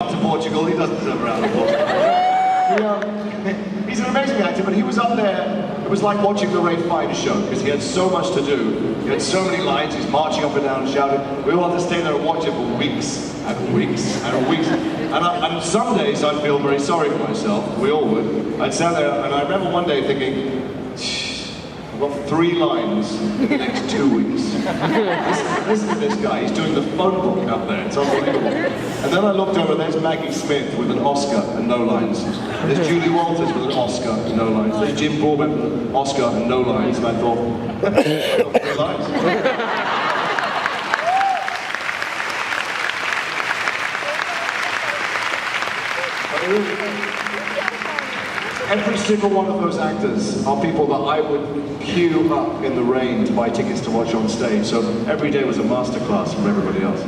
To Portugal, he doesn't deserve a round of applause. He's an amazing actor, but he was up there, it was like watching the Ralph Fiennes show, because he had so much to do. He had so many lines, he's marching up and down and shouting. We all had to stay there and watch it for weeks, and weeks, and weeks. And some days I'd feel very sorry for myself, we all would. I'd stand there, and I remember one day thinking, I've got 3 lines in the next 2 weeks. Listen to this guy, he's doing the phone book up there, it's unbelievable. And then I looked over, there's Maggie Smith with an Oscar and no lines. There's Julie Walters with an Oscar and no lines. There's Jim Broadbent with an Oscar and no lines. And I thought, I've got 3 lines. Every single one of those actors are people that I would queue up in the rain to buy tickets to watch on stage. So every day was a masterclass from everybody else.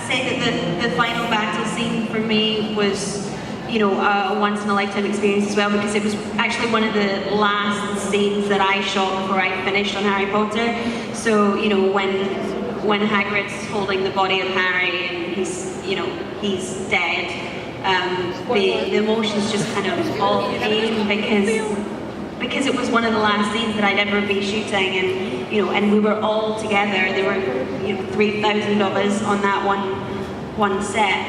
Say that the final battle scene for me was, you know, a once-in-a-lifetime experience as well, because it was actually one of the last scenes that I shot before I finished on Harry Potter. So, you know, when Hagrid's holding the body of Harry and he's, you know, he's dead, the emotions just kind of all came because it was one of the last scenes that I'd ever be shooting, and you know, and we were all together. There were, you know, 3,000 of us on that one set,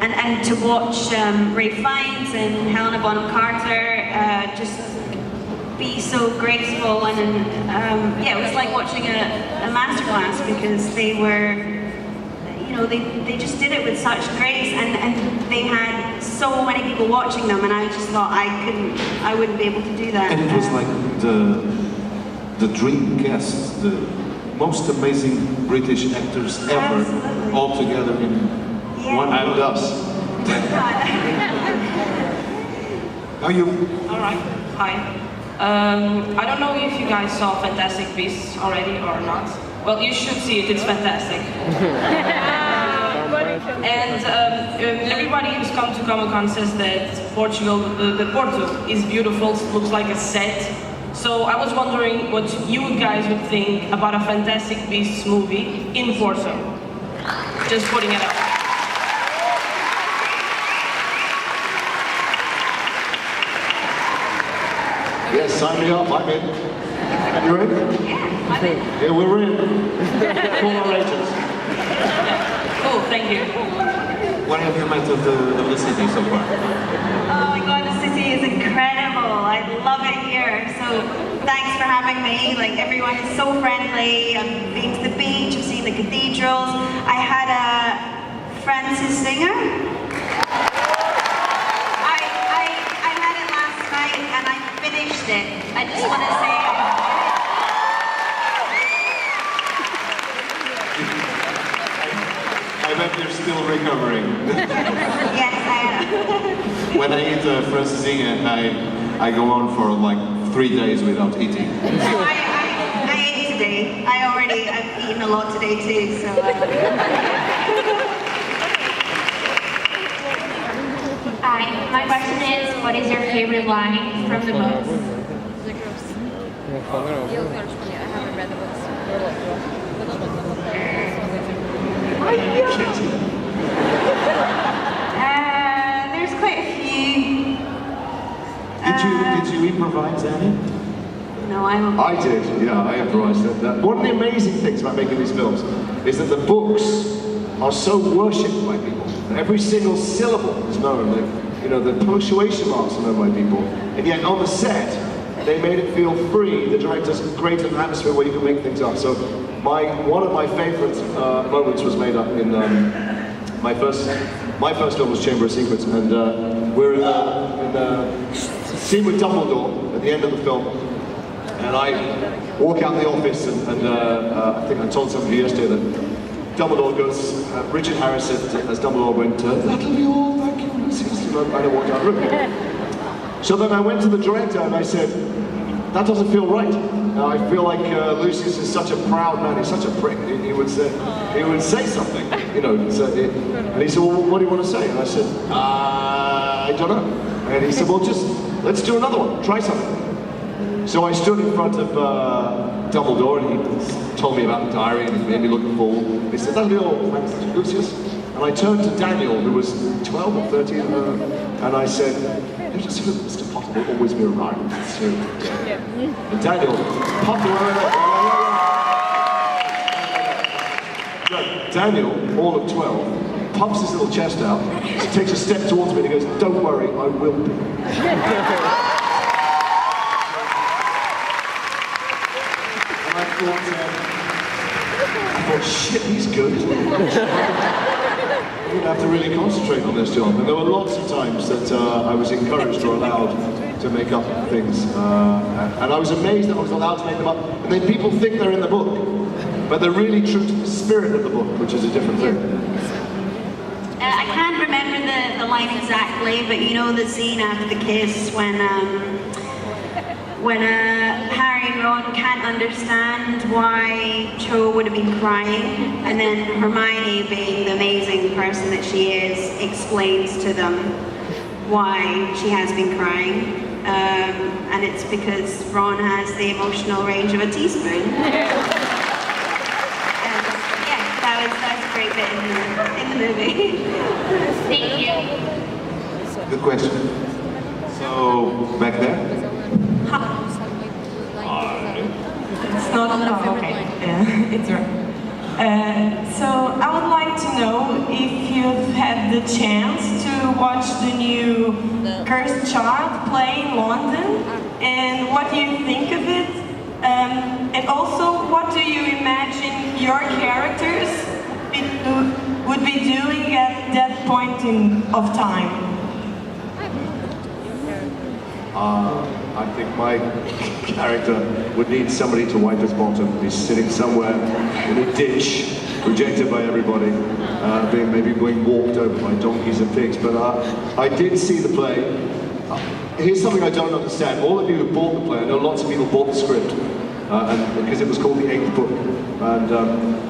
and to watch Ralph Fiennes and Helena Bonham Carter just be so graceful, and yeah, it was like watching a masterclass, because they were, you know, they just did it with such grace, and they had so many people watching them, and I just thought I wouldn't be able to do that. And it was like the dream cast, the most amazing British actors ever, Absolutely. all together in one. And us. How you? Alright, hi. I don't know if you guys saw Fantastic Beasts already or not. Well, you should see it, it's fantastic. And everybody who's come to Comic-Con says that Portugal, the Porto is beautiful, looks like a set. So I was wondering what you guys would think about a Fantastic Beasts movie in Porto. Just putting it up. Yes, sign me up, I'm in. You're in? Yeah, I'm in. Yeah, we're in. Call our agents. Cool, thank you. What have you met of the city so far? Oh my god, the city is incredible. I love it here. So thanks for having me. Like, everyone is so friendly. I've been to the beach, I've seen the cathedrals. I had a Francis Singer. I had it last night and I finished it. I just want to say. I bet you're still recovering. Yes, I am. When I eat Francis Inge, I go on for like 3 days without eating. I ate today. I've eaten a lot today too, so. Hi, my question is, what is your favorite line from the book? I haven't read the books. There's quite a few. Did you improvise, Annie? No, I did, yeah, I improvised it. One of the amazing things about making these films is that the books are so worshipped by people. Every single syllable is known. You know, the punctuation marks are known by people. And yet on the set, they made it feel free. The directors created an atmosphere where you can make things up. So one of my favorite moments was made up in my first film was Chamber of Secrets, and we're in the scene with Dumbledore at the end of the film, and I walk out the office, and I think I told somebody yesterday that Dumbledore goes, Richard Harris said as Dumbledore went, that'll be all, thank you, Lucius, and I walked out of the room. So then I went to the director and I said, that doesn't feel right. I feel like Lucius is such a proud man, he's such a prick. He would say something, you know. And he said, well, what do you want to say? And I said, I don't know. And he said, well, let's do another one, try something. So I stood in front of Dumbledore and he told me about the diary and he made me look a fool. He said, "That'll be all, thanks, Lucius." And I turned to Daniel, who was 12 or 13, and I said, "You just feel Mr. Potter will always be around." So, and Daniel, Daniel, all of 12, pumps his little chest out, takes a step towards me and he goes, "Don't worry, I will be." And I thought, shit, he's good, isn't he? I'm going to have to really concentrate on this job. And there were lots of times that I was encouraged or allowed to make up things. And I was amazed that I was allowed to make them up. And then people think they're in the book, but they're really true to the spirit of the book, which is a different thing. I can't remember the line exactly, but you know the scene after the kiss when Harry and Ron can't understand why Cho would have been crying, and then Hermione, being the amazing person that she is, explains to them why she has been crying, and it's because Ron has the emotional range of a teaspoon. That was a great bit in the movie. Thank you. Good question. So, back there? It's not okay. Yeah, it's right. So I would like to know if you've had the chance to watch the new Cursed Child play in London, and what do you think of it? And also, what do you imagine your characters would be doing at that point of time? I think my character would need somebody to wipe his bottom. He's sitting somewhere in a ditch, rejected by everybody, maybe being walked over by donkeys and pigs. But I did see the play. Here's something I don't understand. All of you who bought the play, I know lots of people bought the script, and because it was called The Eighth Book, and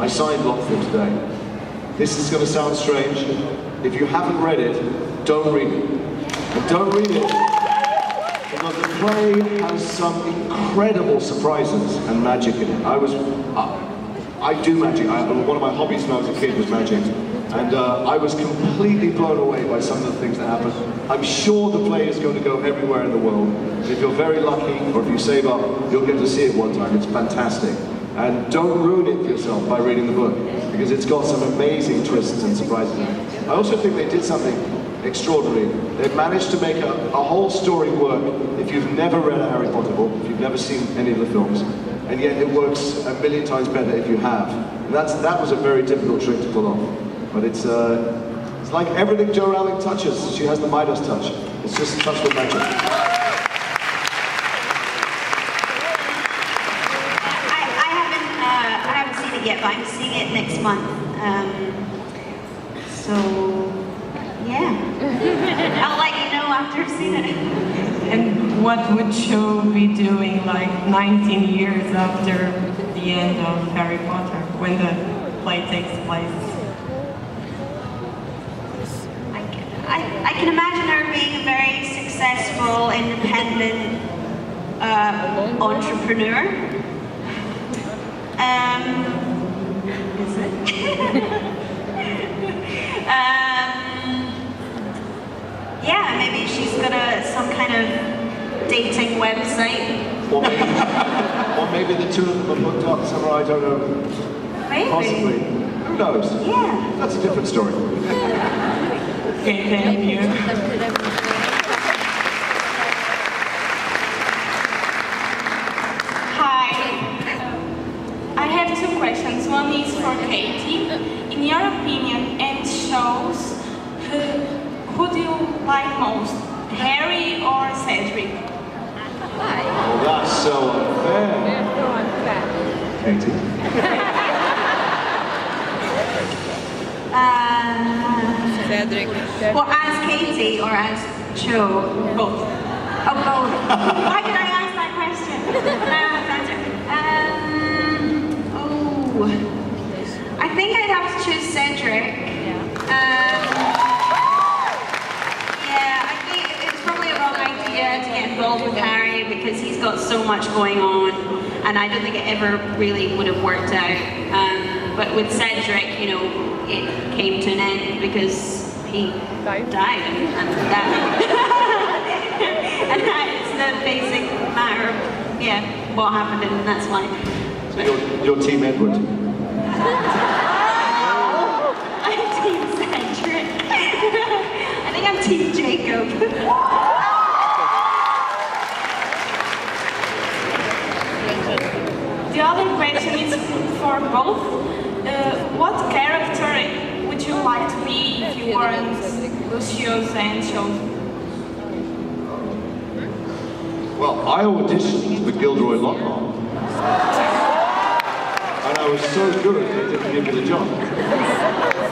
I signed lots of them today. This is going to sound strange. If you haven't read it, don't read it. And don't read it because the play has some incredible surprises and magic in it. I do magic. One of my hobbies when I was a kid was magic. And I was completely blown away by some of the things that happened. I'm sure the play is going to go everywhere in the world. If you're very lucky, or if you save up, you'll get to see it one time. It's fantastic. And don't ruin it for yourself by reading the book, because it's got some amazing twists and surprises in it. I also think they did something extraordinary. They've managed to make a whole story work if you've never read a Harry Potter book, if you've never seen any of the films, and yet it works a million times better if you have. And that was a very difficult trick to pull off. But it's like everything Jo Rowling touches, she has the Midas touch. It's just touched with magic. I haven't seen it yet, but I'm seeing it next month. So, yeah. I'll let you know after I've seen it. And what would Cho be doing like 19 years after the end of Harry Potter, when the play takes place? I can imagine her being a very successful, independent entrepreneur. Is it? Yeah, maybe she's got some kind of dating website. Or maybe the two of them are hooked up somewhere, I don't know. Maybe. Possibly. Who knows? Yeah. That's a different story. Okay, thank you. Hi. I have two questions. One is for Katie. In your opinion and shows, who do you like most, Harry or Cedric? Oh, that's so unfair. Katie? Cedric. Well, as Katie or as Cho? Both. Oh, both. Why did I ask that question? I think I'd have to choose Cedric. Yeah, I think it's probably a wrong idea to get involved with Harry, because he's got so much going on, and I don't think it ever really would have worked out. But with Cedric, you know, it came to an end because he died, and that and that's the basic matter of what happened, and that's why. So you're Team Edward. I'm Team Cedric. I think I'm Team Jacob. The other question is for both. What character would you like to be if you weren't Lucius and Chosen? Well, I auditioned for Gilderoy Lockhart. And I was so good, they didn't give me the job.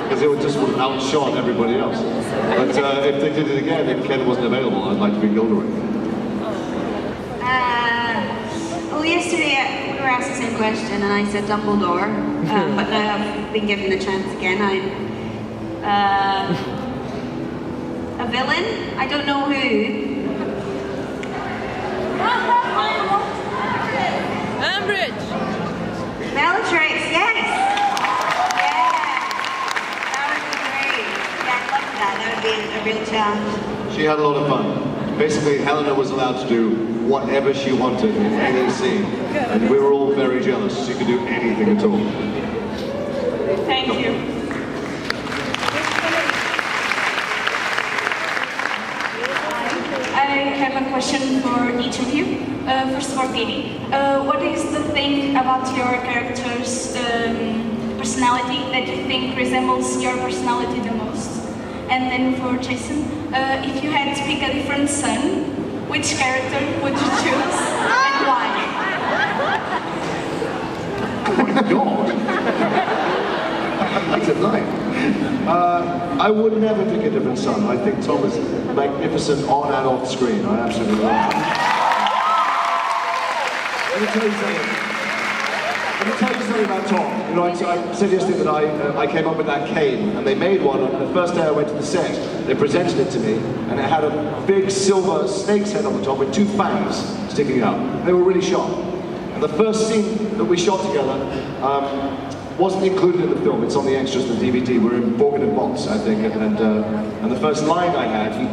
Because it would just would have outshone everybody else. But if they did it again, if Ken wasn't available, I'd like to be Gilderoy. Well, yesterday we were asked the same question, and I said Dumbledore. But now I've been given the chance again. I'm a villain. I don't know who. Umbridge! Bellatrix, yes! Yeah! That would be great. Yeah, I'd love that. That would be a real challenge. She had a lot of fun. Basically, Helena was allowed to do whatever she wanted in any scene. And we were all very jealous. She could do anything at all. Thank you. I have a question for each of you. First for Katie. What is the thing about your character's personality that you think resembles your personality the most? And then for Jason, if you had to pick a different son, which character would you choose and why? Oh my God! Late at night. I would never pick a different son. I think Tom is magnificent on and off screen. I absolutely love him. Let me tell you something about Tom. You know, I said yesterday that I came up with that cane, and they made one. And the first day I went to the set, they presented it to me, and it had a big silver snake's head on the top with two fangs sticking out. They were really sharp. And the first scene that we shot together wasn't included in the film. It's on the extras, the DVD. We're in Borgin and Bots, I think, and the first line I had,